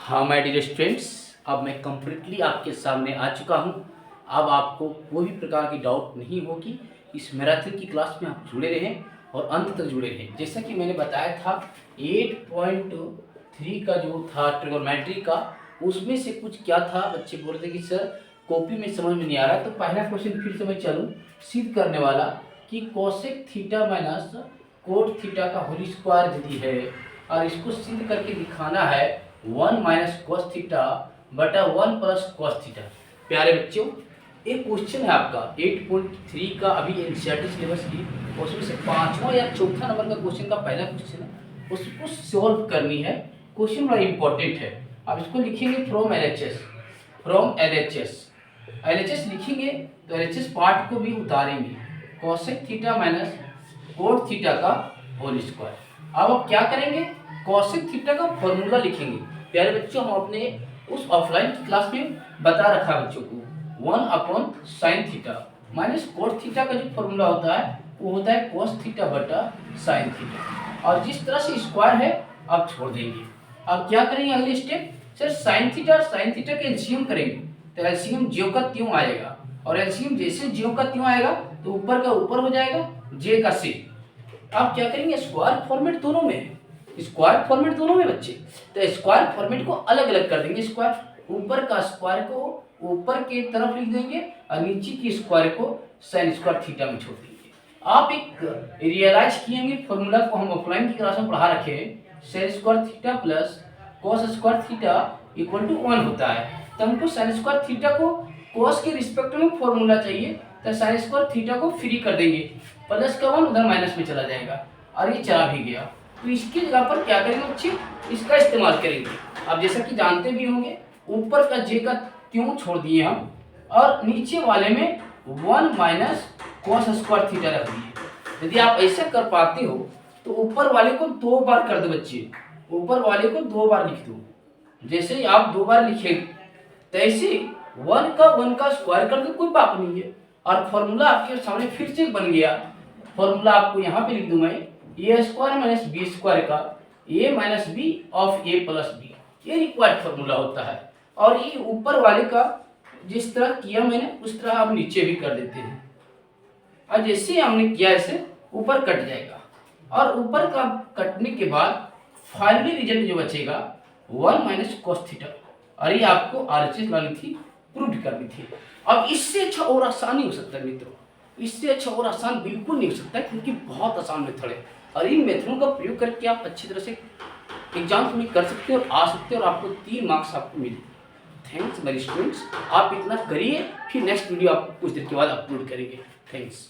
हाँ my dear students, अब मैं कम्प्लीटली आपके सामने आ चुका हूँ। अब आपको कोई भी प्रकार की डाउट नहीं होगी। इस मैराथन की क्लास में आप जुड़े रहें और अंत तक जुड़े रहें। जैसा कि मैंने बताया था 8.3 का जो था ट्रिगोनोमेट्री का, उसमें से कुछ क्या था, बच्चे बोल रहे थे कि सर कॉपी में समझ में नहीं आ रहा। तो पहला क्वेश्चन फिर से मैं चलूँ सिद्ध करने वाला कि cosec theta minus cot theta का होल स्क्वायर यदि है और इसको सिद्ध करके दिखाना है 1 माइनस कॉस थीटा बटा 1 प्लस कॉस थीटा। प्यारे बच्चों, एक क्वेश्चन है आपका 8.3 का, अभी एनसीईआरटी सिलेबस की, उसमें से 5वां या चौथा नंबर का क्वेश्चन का पहला क्वेश्चन है, उसको सॉल्व करनी है। क्वेश्चन बड़ा इंपॉर्टेंट है। अब इसको लिखेंगे फ्रॉम एलएचएस लिखेंगे तो एलएचएस पार्ट को भी उतारेंगे, cosec theta minus cot theta का होल स्क्वायर। अब आप क्या करेंगे, कोसेक थीटा का फॉर्मूला लिखेंगे। प्यारे बच्चों, हम अपने उस ऑफलाइन क्लास में बता रखा बच्चों को 1 upon sine theta minus cot theta का जो फॉर्मूला होता है वो होता है कोस थीटा बटा साइन थीटा। और जिस तरह से स्क्वायर है आप छोड़ देंगे। अब क्या करेंगे अगले स्टेप, सर साइन थीटा और साइन थीटा के एलसीएम करेंगे तो एलसीएम ज्यों का त्यों आएगा, और एलसीएम जैसे ज्यों का त्यों आएगा तो ऊपर का ऊपर हो जाएगा, जे का से। आप क्या करेंगे, स्क्वायर फॉर्मेट दोनों में है, स्क्वायर फॉर्मेट दोनों में बच्चे, तो स्क्वायर फॉर्मेट को अलग अलग कर देंगे। स्क्वायर ऊपर का स्क्वायर को ऊपर की तरफ लिख देंगे और नीचे की स्क्वायर को साइन स्क्वायर थीटा में छोड़ देंगे। आप एक रियलाइज किएंगे फॉर्मूला को, हम ऑफलाइन की क्लास में पढ़ा रखे हैं, sine square theta plus cos square theta equal to 1 होता है। तो हमको साइन स्क्वायर थीटा को कॉस के रिस्पेक्ट में फॉर्मूला चाहिए, तो साइन स्क्वायर थीटा को फ्री कर देंगे, प्लस का 1 उधर माइनस में चला जाएगा और ये चला भी गया। तो इसकी जगह पर क्या करेंगे बच्चे, इसका इस्तेमाल करेंगे। अब जैसा कि जानते भी होंगे, ऊपर का जे का त्यों छोड़ दिए हम और नीचे वाले में 1 माइनस कॉस स्क्वायर थीटा रख दिए। यदि आप ऐसा कर पाते हो तो ऊपर वाले को 2 बार कर दो बच्चे, ऊपर वाले को 2 बार लिख दो। जैसे ही आप 2 बार लिखेंगे तैसे 1 का स्क्वायर कर दो, कोई बात नहीं है। और फॉर्मूला आपके सामने फिर से बन गया। फॉर्मूला आपको यहाँ पे लिख दूं मैं, A square minus B square का A minus B of A plus B, ये रिक्वायर्ड फॉर्मूला होता है। और ये ऊपर वाले का जिस तरह किया मैंने उस तरह आप नीचे भी कर देते हैं, और जैसे हमने किया ऐसे ऊपर कट जाएगा। और ऊपर का कटने के बाद फाइनली रिजल्ट जो बचेगा 1 माइनस कॉस थीटा। और ये आपको आरएचएस लानी थी, प्रूव करनी थी। अब इससे अच्छा और आसान नहीं हो सकता मित्रों, इससे अच्छा और आसान बिल्कुल नहीं हो सकता, क्योंकि बहुत आसान मेथड है और इन मेथडों का प्रयोग करके आप अच्छी तरह से एग्जाम्स में कर सकते हो और आ सकते हो और आपको 3 मार्क्स आपको मिले। थैंक्स मेरे स्टूडेंट्स, आप इतना करिए, फिर नेक्स्ट वीडियो आपको कुछ देर के बाद अपलोड करेंगे। थैंक्स।